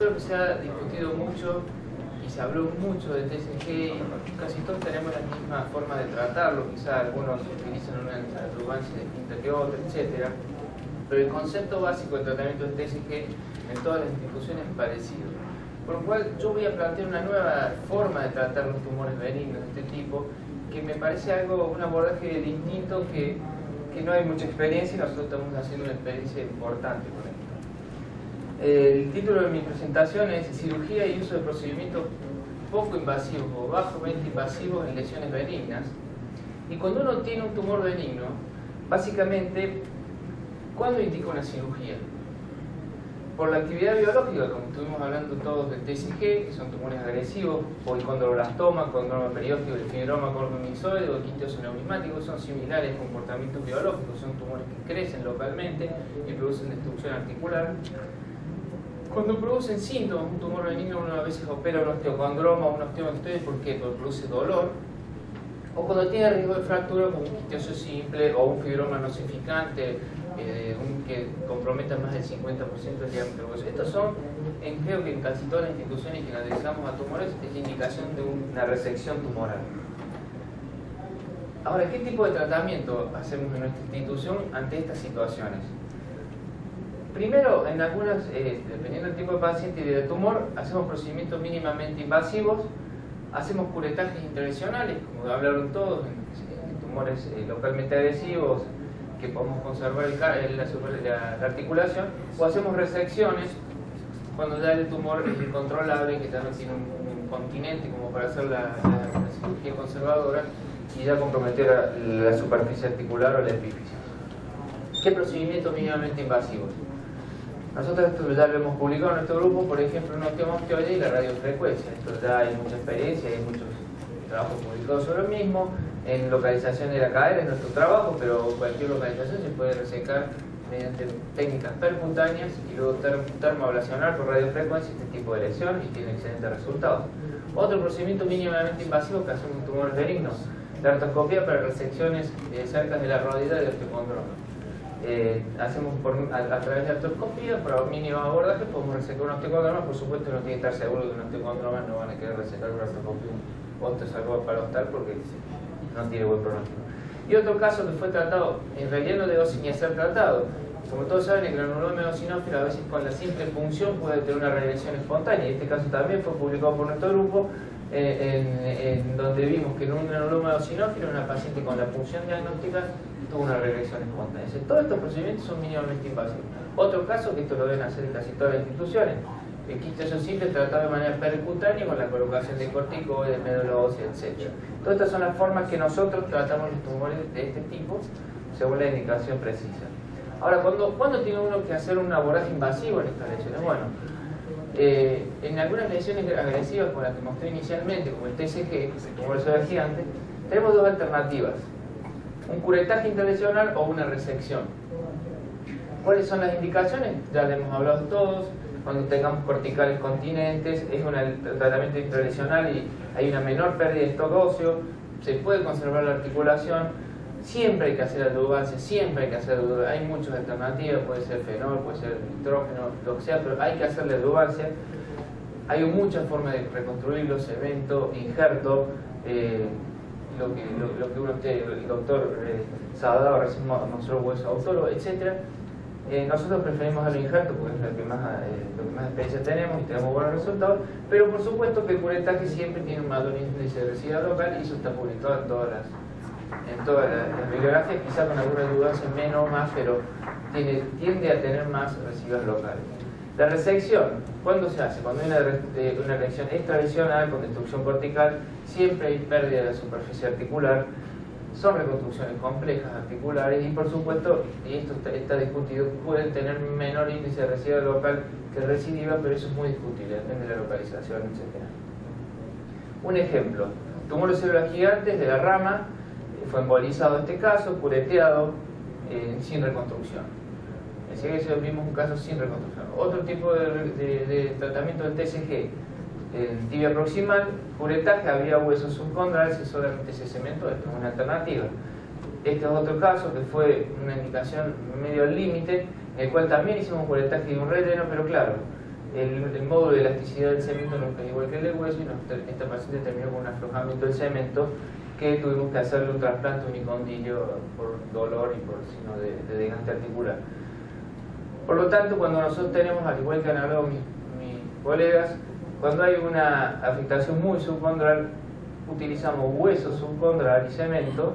Creo que se ha discutido mucho y se habló mucho de TSG y casi todos tenemos la misma forma de tratarlo, quizá algunos utilizan una adyuvancia distinta que otra, etc. Pero el concepto básico del tratamiento del TSG en todas las instituciones es parecido. Por lo cual yo voy a plantear una nueva forma de tratar los tumores benignos de este tipo, que me parece un abordaje distinto que no hay mucha experiencia y nosotros estamos haciendo una experiencia importante con esto. El título de mi presentación es Cirugía y uso de procedimientos poco invasivos o bajamente invasivos en lesiones benignas. Y cuando uno tiene un tumor benigno, básicamente, ¿cuándo indica una cirugía? Por la actividad biológica, como estuvimos hablando todos del TSG, que son tumores agresivos, policondroblastoma, condroma perióstico, el fibroma columnoidoide o el quistioso neumismático, son similares comportamientos biológicos, son tumores que crecen localmente y producen destrucción articular. Cuando producen síntomas, un tumor benigno uno a veces opera un osteocondroma o un osteomastoide, ¿por qué? Porque produce dolor. O cuando tiene riesgo de fractura, como un quistioso simple o un fibroma nosificante, que comprometa más del 50% del diámetro. Pues estos son, creo que en casi todas las instituciones que analizamos a tumores, es la indicación de una resección tumoral. Ahora, ¿qué tipo de tratamiento hacemos en nuestra institución ante estas situaciones? Primero, en algunas, dependiendo del tipo de paciente y del tumor, hacemos procedimientos mínimamente invasivos, hacemos curetajes intervencionales, como hablaron todos, en tumores localmente agresivos, que podemos conservar la articulación, o hacemos resecciones cuando ya el tumor es incontrolable, que ya no tiene un continente como para hacer la cirugía conservadora y ya comprometer la superficie articular o la epífisis. ¿Qué procedimientos mínimamente invasivos? Nosotros esto ya lo hemos publicado en nuestro grupo, por ejemplo, en osteomastoide y la radiofrecuencia. Esto ya hay mucha experiencia, hay muchos trabajos publicados sobre lo mismo. En localización de la cadera es nuestro trabajo, pero cualquier localización se puede resecar mediante técnicas percutáneas y luego termoablacionar por radiofrecuencia este tipo de lesión y tiene excelentes resultados. Otro procedimiento mínimamente invasivo que hacemos en tumores benignos, la artroscopía para resecciones cerca de la rodilla del osteocondroma. Hacemos a través de la artroscopía, por mínimo abordaje, podemos resecar un osteocondroma. Por supuesto, no tiene que estar seguro que un osteocondroma no van a querer resecar una artroscopía osteosalvaparostal porque no tiene buen pronóstico. Y otro caso que fue tratado, en realidad no debo ni ser tratado. Como todos saben, el granuloma eosinófilo a veces con la simple punción puede tener una regresión espontánea. Y este caso también fue publicado por nuestro grupo, en donde vimos que en un granuloma eosinófilo, una paciente con la punción diagnóstica tuvo una regresión espontánea. Todos estos procedimientos son mínimamente invasivos. Otro caso, que esto lo deben hacer en casi todas las instituciones, el quistioso simple tratado de manera percutánea con la colocación de corticoides, médula ósea, etc. Todas estas son las formas que nosotros tratamos los tumores de este tipo, según la indicación precisa. Ahora, ¿cuándo tiene uno que hacer un abordaje invasivo en estas lesiones? Bueno, en algunas lesiones agresivas, como las que mostré inicialmente, como el TSG, que es el tumor de gigante, tenemos dos alternativas: un curetaje interlesional o una resección. ¿Cuáles son las indicaciones? Ya le hemos hablado todos. Cuando tengamos corticales continentes, es un tratamiento intralesional y hay una menor pérdida de stock óseo, se puede conservar la articulación, siempre hay que hacer adyuvancia, siempre hay que hacer adyuvancia. Hay muchas alternativas, puede ser fenol, puede ser nitrógeno, lo que sea, pero hay que hacer la adyuvancia. Hay muchas formas de reconstruirlo: cemento, injerto, lo que uno el doctor Sadao recién mostró, hueso autólogo, etc. Nosotros preferimos el injerto porque es lo que más experiencia tenemos y tenemos buenos resultados, pero por supuesto que el curetaje siempre tiene un mayor índice de residuidad local y eso está publicado en todas las bibliografías, quizá con alguna ayudancia menos o más, pero tiende a tener más residuos locales. La resección, ¿cuándo se hace? Cuando hay una lesión extralesional con destrucción cortical, siempre hay pérdida de la superficie articular. Son reconstrucciones complejas articulares y, por supuesto, y esto está discutido, pueden tener menor índice de residuo local que recidiva, pero eso es muy discutible, depende de la localización, etc. Un ejemplo: tumor de células gigantes de la rama, fue embolizado este caso, cureteado, sin reconstrucción. Así que vimos un caso sin reconstrucción. Otro tipo de tratamiento del TSG, en tibia proximal, curetaje, había hueso subcondral, si solamente se cementó, esto es una alternativa. Este es otro caso que fue una indicación medio al límite, en el cual también hicimos un curetaje de un relleno, pero claro, el módulo de elasticidad del cemento nunca es igual que el del hueso y esta paciente terminó con un aflojamiento del cemento que tuvimos que hacerle un trasplante unicondilio por dolor y por signo de desgaste articular. Por lo tanto, cuando nosotros tenemos, al igual que han hablado mis colegas, cuando hay una afectación muy subcondral, utilizamos hueso subcondral y cemento,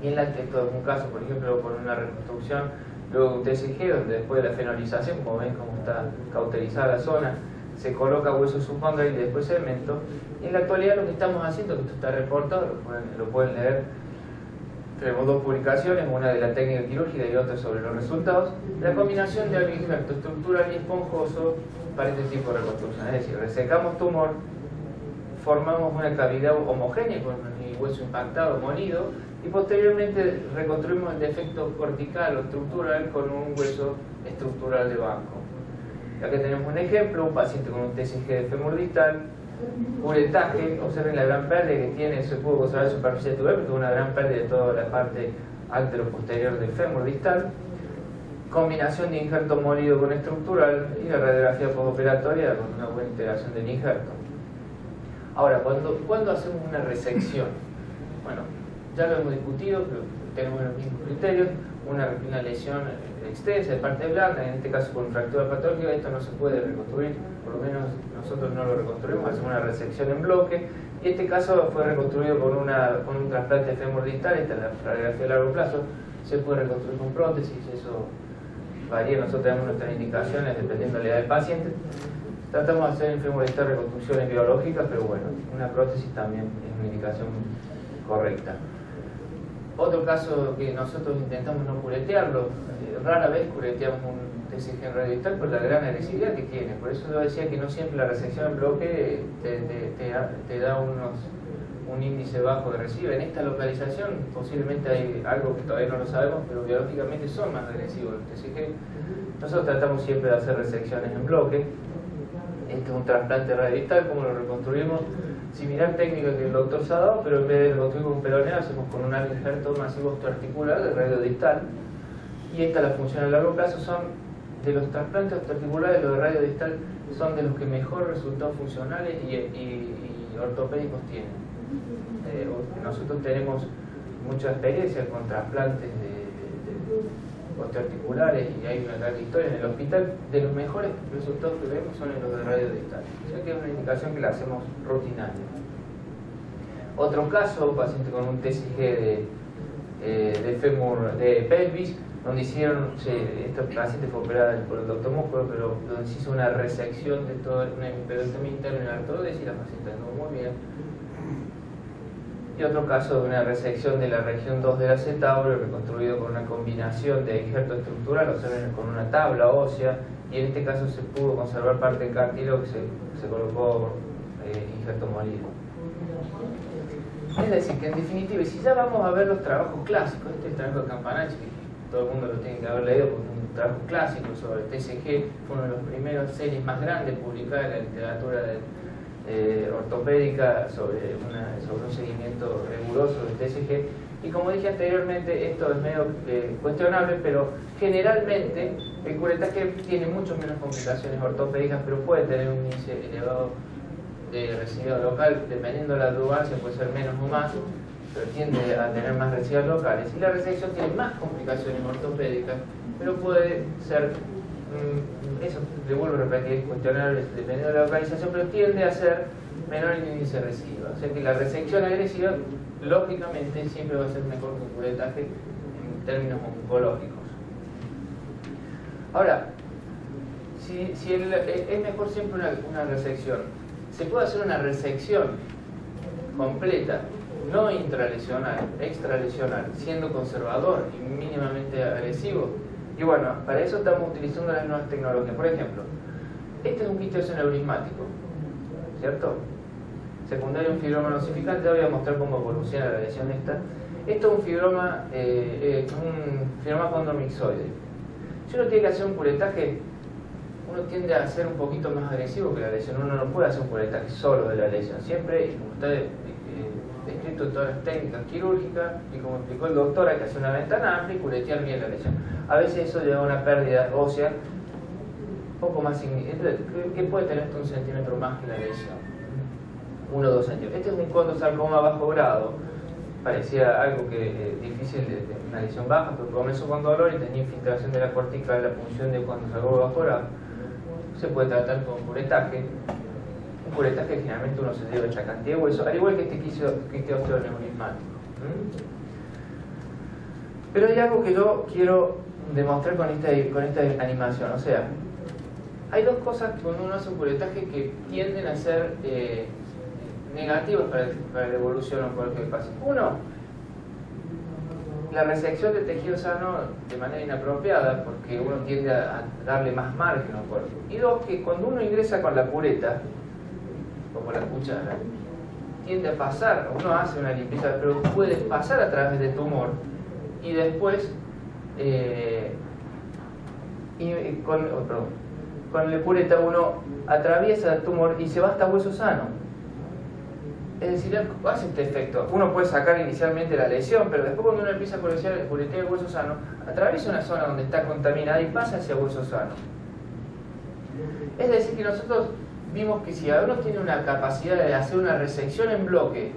y en esto es un caso, por ejemplo, con una reconstrucción, luego un TCG, donde después de la fenolización, como ven cómo está cauterizada la zona, se coloca hueso subcondral y después cemento. Y en la actualidad lo que estamos haciendo, que esto está reportado, lo pueden leer, tenemos dos publicaciones, una de la técnica quirúrgica y otra sobre los resultados, la combinación de algo injerto estructural y esponjoso para este tipo de reconstrucción. Es decir, resecamos tumor, formamos una cavidad homogénea con el hueso impactado, molido, y posteriormente reconstruimos el defecto cortical o estructural con un hueso estructural de banco. Aquí tenemos un ejemplo, un paciente con un TCG de fémur distal, curetaje, observen la gran pérdida que tiene, se pudo observar en superficie tubular, pero tuvo una gran pérdida de toda la parte antero-posterior del fémur distal, combinación de injerto molido con estructural y la radiografía postoperatoria con una buena integración del injerto. Ahora, ¿cuándo hacemos una resección? Bueno, ya lo hemos discutido, pero tenemos los mismos criterios. Una lesión extensa de parte blanda, en este caso con fractura patológica, esto no se puede reconstruir, por lo menos nosotros no lo reconstruimos, hacemos una resección en bloque, y este caso fue reconstruido con un trasplante de fémur distal. Esta es la radiografía a largo plazo, se puede reconstruir con prótesis, eso varía, nosotros tenemos nuestras indicaciones dependiendo de la edad del paciente. Tratamos de hacer en fémur distal reconstrucciones biológicas, pero bueno, una prótesis también es una indicación correcta. Otro caso que nosotros intentamos no curetearlo, rara vez cureteamos un TCG en radio distal por la gran agresividad que tiene. Por eso yo decía que no siempre la resección en bloque te da un índice bajo de recibe. En esta localización posiblemente hay algo que todavía no lo sabemos, pero biológicamente son más agresivos los TCG. Nosotros tratamos siempre de hacer resecciones en bloque. Este es un trasplante radiodistal, como lo reconstruimos, similar técnica que el doctor se ha dado, pero en vez de reconstruir con un peroneo, hacemos con un injerto masivo osteoarticular de radiodistal. Y esta, la función a largo plazo, son de los trasplantes osteoarticulares, los de radiodistal son de los que mejor resultados funcionales y ortopédicos tienen. Nosotros tenemos mucha experiencia con trasplantes de osteoarticulares y hay una gran historia en el hospital. De los mejores resultados que vemos son en los de radiodistal, o sea que es una indicación que la hacemos rutinaria. Otro caso, un paciente con un TCG de fémur de pelvis, donde hicieron, esta paciente fue operada por el doctor Músculo, pero donde se hizo una resección de todo una hemiperotomía interna en la artrodesis y la paciente andó muy bien. Y otro caso de una resección de la región 2 del acetábulo, reconstruido con una combinación de injerto estructural, o sea, con una tabla ósea, y en este caso se pudo conservar parte del cartílago que se colocó injerto molido. Es decir, que en definitiva, si ya vamos a ver los trabajos clásicos, este es el trabajo de Campanacci, que todo el mundo lo tiene que haber leído porque es un trabajo clásico sobre el TCG, fue una de las primeras series más grandes publicadas en la literatura ortopédica sobre un seguimiento riguroso del TCG. Y como dije anteriormente, esto es medio cuestionable, pero generalmente el curetaje tiene mucho menos complicaciones ortopédicas, pero puede tener un índice elevado de residuo local, dependiendo de la adjuvancia puede ser menos o más, pero tiende a tener más residuos locales. Y la resección tiene más complicaciones ortopédicas, pero puede ser, eso le vuelvo a repetir, cuestionable dependiendo de la localización, pero tiende a ser menor el índice de residuo. O sea que la resección agresiva, lógicamente, siempre va a ser mejor que el curetaje en términos oncológicos. Ahora, si es mejor siempre una resección. Se puede hacer una resección completa, no intralesional, extralesional, siendo conservador y mínimamente agresivo. Y bueno, para eso estamos utilizando las nuevas tecnologías. Por ejemplo, este es un quistioso neurismático, ¿cierto? Secundario a un fibroma nosificante. Voy a mostrar cómo evoluciona la lesión esta. Esto es un fibroma condromixoide. Si uno tiene que hacer un curetaje, uno tiende a ser un poquito más agresivo que la lesión. Uno no puede hacer un curetaje solo de la lesión. Siempre, como está descrito en todas las técnicas quirúrgicas, y como explicó el doctor, hay que hacer una ventana amplia y curetear bien la lesión. A veces eso lleva a una pérdida ósea poco más que puede tener hasta 1 centímetro más que la lesión, 1 o 2 centímetros. Este es un condrosarcoma bajo grado, parecía algo que difícil de una lesión baja, pero comenzó con dolor y tenía infiltración de la cortical, la punción de condrosarcoma bajo grado. Se puede tratar con curetaje. Un curetaje generalmente uno se lleva esta cantidad de hueso, al igual que este osteoneurismático. Pero hay algo que yo quiero demostrar con esta animación. O sea, hay dos cosas cuando uno hace un curetaje que tienden a ser negativas para la evolución oncológica del paciente. Uno, la resección de tejido sano de manera inapropiada, porque uno tiende a darle más margen al cuerpo. Y dos, que cuando uno ingresa con la cureta, como la cuchara, tiende a pasar, uno hace una limpieza, pero puede pasar a través del tumor y después con la cureta uno atraviesa el tumor y se va hasta hueso sano. Es decir, hace este efecto. Uno puede sacar inicialmente la lesión, pero después cuando uno empieza a curetear el hueso sano, atraviesa una zona donde está contaminada y pasa hacia hueso sano. Es decir, que nosotros vimos que si uno tiene una capacidad de hacer una resección en bloque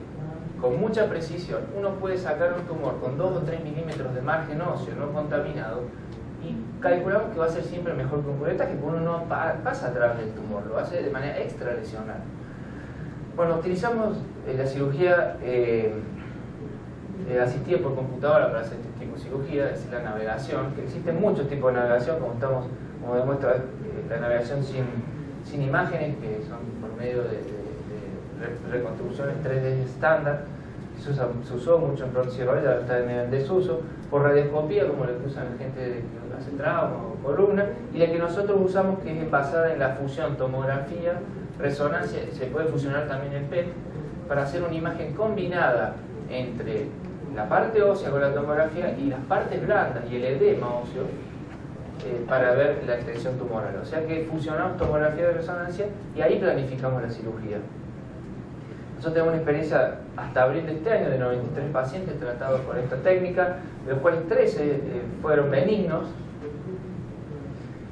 con mucha precisión, uno puede sacar un tumor con 2 o 3 milímetros de margen óseo no contaminado y calculamos que va a ser siempre mejor que un curetaje, porque uno no pasa a través del tumor, lo hace de manera extralesional. Bueno, utilizamos la cirugía asistida por computadora para hacer este tipo de cirugía, es decir, la navegación, que existen muchos tipos de navegación, como demuestra la navegación sin imágenes, que son por medio de reconstrucciones 3D estándar, se usó mucho en prótesis ya está en desuso, por radioscopía, como la que usan la gente que hace trauma o columna, y la que nosotros usamos, que es basada en la fusión tomografía, resonancia, se puede fusionar también el PET, para hacer una imagen combinada entre la parte ósea con la tomografía y las partes blandas y el edema óseo, para ver la extensión tumoral. O sea que fusionamos tomografía de resonancia y ahí planificamos la cirugía. Nosotros tenemos una experiencia hasta abril de este año de 93 pacientes tratados con esta técnica, de los cuales 13 fueron benignos.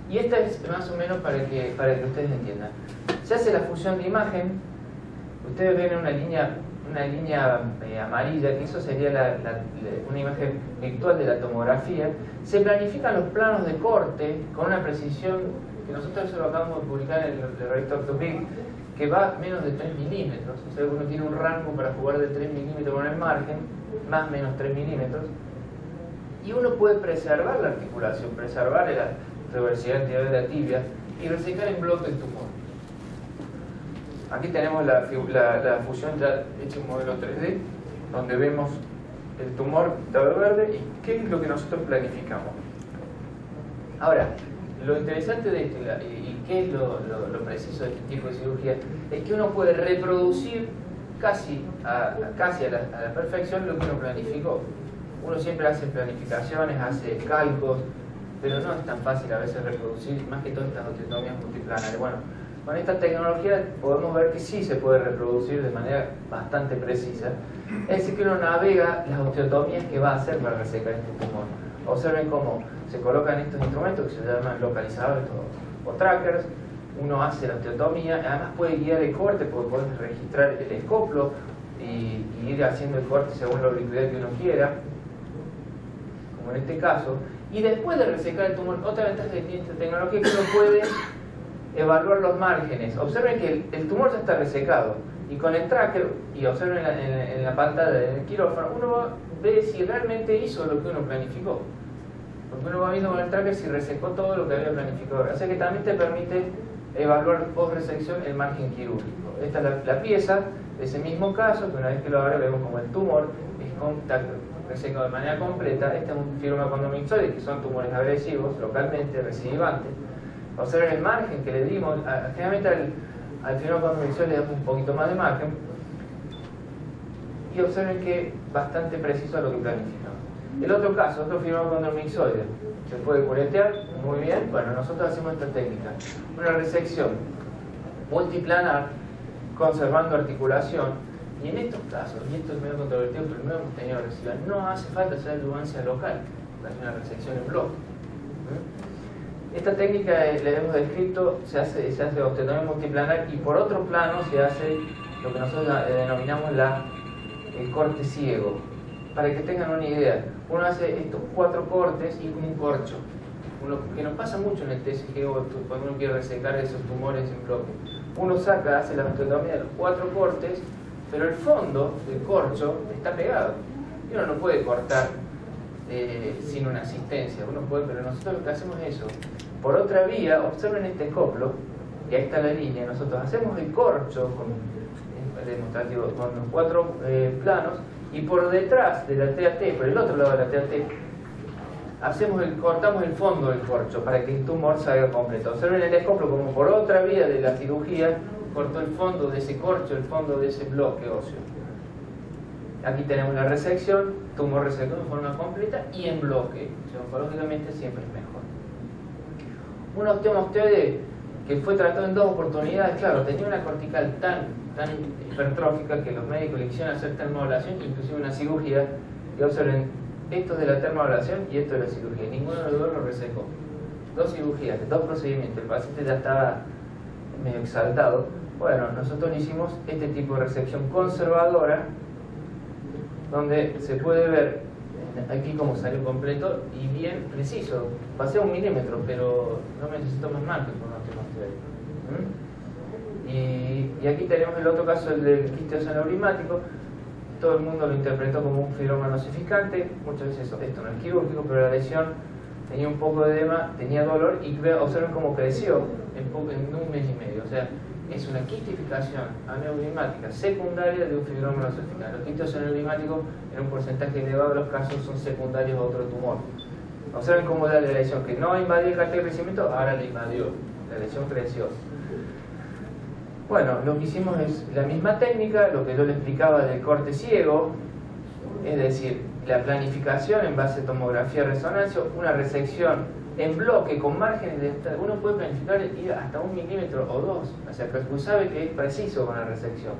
Y esta es más o menos para que ustedes entiendan. Se hace la fusión de imagen, ustedes ven una línea amarilla, que eso sería una imagen virtual de la tomografía. Se planifican los planos de corte con una precisión que nosotros eso lo acabamos de publicar en el revista Orthopedic, que va menos de 3 milímetros. O sea, uno tiene un rango para jugar de 3 milímetros con el margen, más o menos 3 milímetros. Y uno puede preservar la articulación, preservar la reversibilidad anterior de la tibia y resecar en bloque el tumor. Aquí tenemos la fusión ya hecha en modelo 3D, donde vemos el tumor pintado verde y qué es lo que nosotros planificamos. Ahora, lo interesante de esto y qué es lo preciso de este tipo de cirugía es que uno puede reproducir casi a la perfección lo que uno planificó. Uno siempre hace planificaciones, hace cálculos, pero no es tan fácil a veces reproducir, más que todas estas osteotomías multiplanares. Bueno, con esta tecnología podemos ver que sí se puede reproducir de manera bastante precisa. Es decir, que uno navega las osteotomías que va a hacer para resecar este tumor. Observen cómo se colocan estos instrumentos que se llaman localizadores o trackers. Uno hace la osteotomía, además puede guiar el corte porque puede registrar el escoplo y ir haciendo el corte según la oblicuidad que uno quiera, como en este caso. Y después de resecar el tumor, otra ventaja que tiene esta tecnología es que uno puede evaluar los márgenes. Observen que el tumor ya está resecado y con el tracker, y observen en la pantalla del quirófano, uno ve si realmente hizo lo que uno planificó, porque uno va viendo con el tracker si resecó todo lo que había planificado. O sea que también te permite evaluar post resección el margen quirúrgico. Esta es la pieza de ese mismo caso, que una vez que lo abre vemos como el tumor está resecado de manera completa. Este es un fibroma condomixoide, que son tumores agresivos, localmente recidivantes. Observen el margen que le dimos. Generalmente al fibroma condomixoide le damos un poquito más de margen. Y observen que bastante preciso a lo que planificamos. El otro caso, otro fibroma condomixoide, se puede curetear muy bien. Bueno, nosotros hacemos esta técnica, una resección multiplanar, conservando articulación. Y en estos casos, y esto es medio controvertido, pero no hemos tenido residual, no hace falta hacer adjuvancia local, hacer una resección en bloque. Esta técnica, le hemos descrito, se hace osteotomía multiplanar, y por otro plano se hace lo que nosotros denominamos el corte ciego. Para que tengan una idea, uno hace estos 4 cortes y como un corcho. Que nos pasa mucho en el TSG cuando uno quiere resecar esos tumores en bloque. Uno hace la osteotomía de los 4 cortes, pero el fondo del corcho está pegado. Y uno no puede cortar sin una asistencia. Uno puede, pero nosotros lo que hacemos es eso. Por otra vía, observen este escoplo, y ahí está la línea. Nosotros hacemos el corcho demostrativo con los 4 planos, y por detrás de la TAT, por el otro lado de la TAT, cortamos el fondo del corcho para que el tumor salga completo. Observen el escoplo como por otra vía de la cirugía cortó el fondo de ese corcho, el fondo de ese bloque óseo. Aquí tenemos la resección, tumor resecado de forma completa y en bloque. Oncológicamente siempre es mejor. Un osteomosteoide que fue tratado en 2 oportunidades, claro, tenía una cortical tan hipertrófica que los médicos le quisieron hacer termoablación, inclusive una cirugía. Y observen, esto es de la termoablación y esto de la cirugía. Ninguno de los dos lo resecó. 2 cirugías, 2 procedimientos. El paciente ya estaba medio exaltado. Bueno, nosotros hicimos este tipo de resección conservadora, donde se puede ver aquí cómo salió completo y bien preciso. Pasé a 1 milímetro, pero no necesito más margen por un osteomosteoide. Y aquí tenemos el otro caso, el del quiste oseoneurismático. Todo el mundo lo interpretó como un fibroma nosificante. Muchas veces esto no es quirúrgico, pero la lesión tenía un poco de edema, tenía dolor, y observen cómo creció en 1 mes y medio. O sea, es una quistificación aneurismática secundaria de un fibroma nosificante. Los quistes oseoneurismáticos, en un porcentaje elevado de los casos, son secundarios a otro tumor. Observen cómo da la lesión, que no invadía el cartel de crecimiento, ahora le invadió. La lesión creció. Bueno, lo que hicimos es la misma técnica, lo que yo le explicaba del corte ciego, es decir, la planificación en base a tomografía resonancia, una resección en bloque con márgenes de... Uno puede planificar ir hasta 1 milímetro o 2, o sea, que sabe que es preciso con la resección.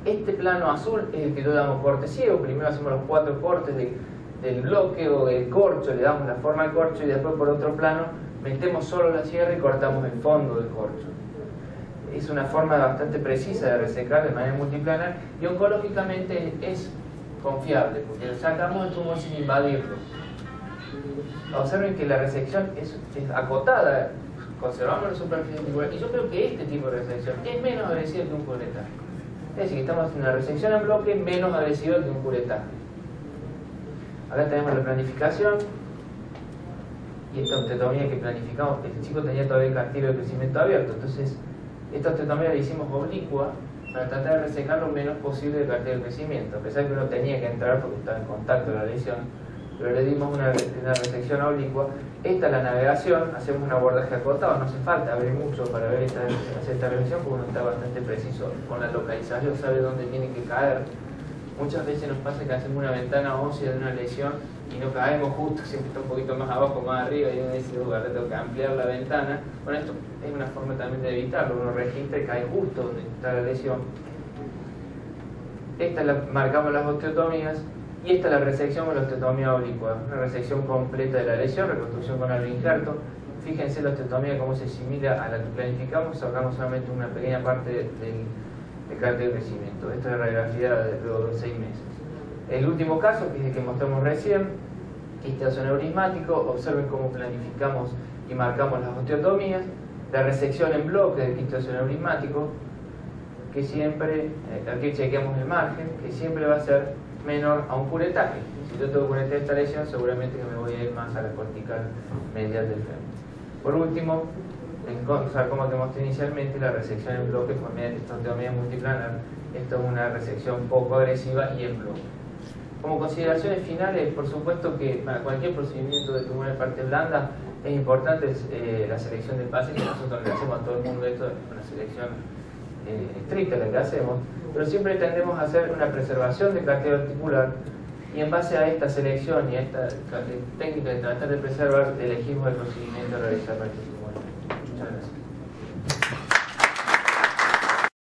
Este plano azul es el que yo llamo corte ciego. Primero hacemos los 4 cortes del bloque o del corcho, le damos la forma al corcho, y después por otro plano metemos solo la sierra y cortamos el fondo del corcho. Es una forma bastante precisa de resecar de manera multiplanar, y oncológicamente es confiable, porque sacamos el tumor sin invadirlo. Observen que la resección es acotada, conservamos la superficie tisular, y yo creo que este tipo de resección es menos agresiva que un curetaje. Es decir, que estamos haciendo una resección en bloque menos agresiva que un curetaje. Acá tenemos la planificación, y esta osteotomía que planificamos, el chico tenía todavía el cartílago de crecimiento abierto, entonces esta osteotomía la hicimos oblicua para tratar de resecar lo menos posible del cartílago de crecimiento, a pesar que uno tenía que entrar porque estaba en contacto la lesión, pero le dimos una resección oblicua. Esta es la navegación, hacemos un abordaje acotado, no hace falta abrir mucho para ver hacer esta revisión, porque uno está bastante preciso con la localización, sabe dónde tiene que caer. Muchas veces nos pasa que hacemos una ventana ósea de una lesión y no caemos justo, siempre está un poquito más abajo, más arriba, y uno dice, tengo que ampliar la ventana. Bueno, esto es una forma también de evitarlo, uno registra y cae justo donde está la lesión. Esta marcamos las osteotomías, y esta es la resección o la osteotomía oblicua, una resección completa de la lesión, reconstrucción con algo injerto. Fíjense la osteotomía cómo se asimila a la que planificamos, sacamos solamente una pequeña parte del cartílago de crecimiento. Esto es la radiografía de luego de 6 meses. El último caso, que es el que mostramos recién, quiste oseoneurismático. Observen cómo planificamos y marcamos las osteotomías. La resección en bloque del quiste oseoneurismático, que siempre, aquí chequeamos el margen, que siempre va a ser menor a un curetaje. Si yo tengo curetaje esta lesión, seguramente que me voy a ir más a la cortical medial del fémur. Por último, el sarcoma que mostré inicialmente, la resección en bloque por medio de esta osteotomía multiplanar. Esto es una resección poco agresiva y en bloque. Como consideraciones finales, por supuesto que para cualquier procedimiento de tumor de parte blanda es importante la selección del paciente. Nosotros le hacemos a todo el mundo esto, es una selección estricta la que hacemos, pero siempre tendemos a hacer una preservación del cartílago articular, y en base a esta selección y a esta técnica de tratar de preservar, elegimos el procedimiento a realizar para este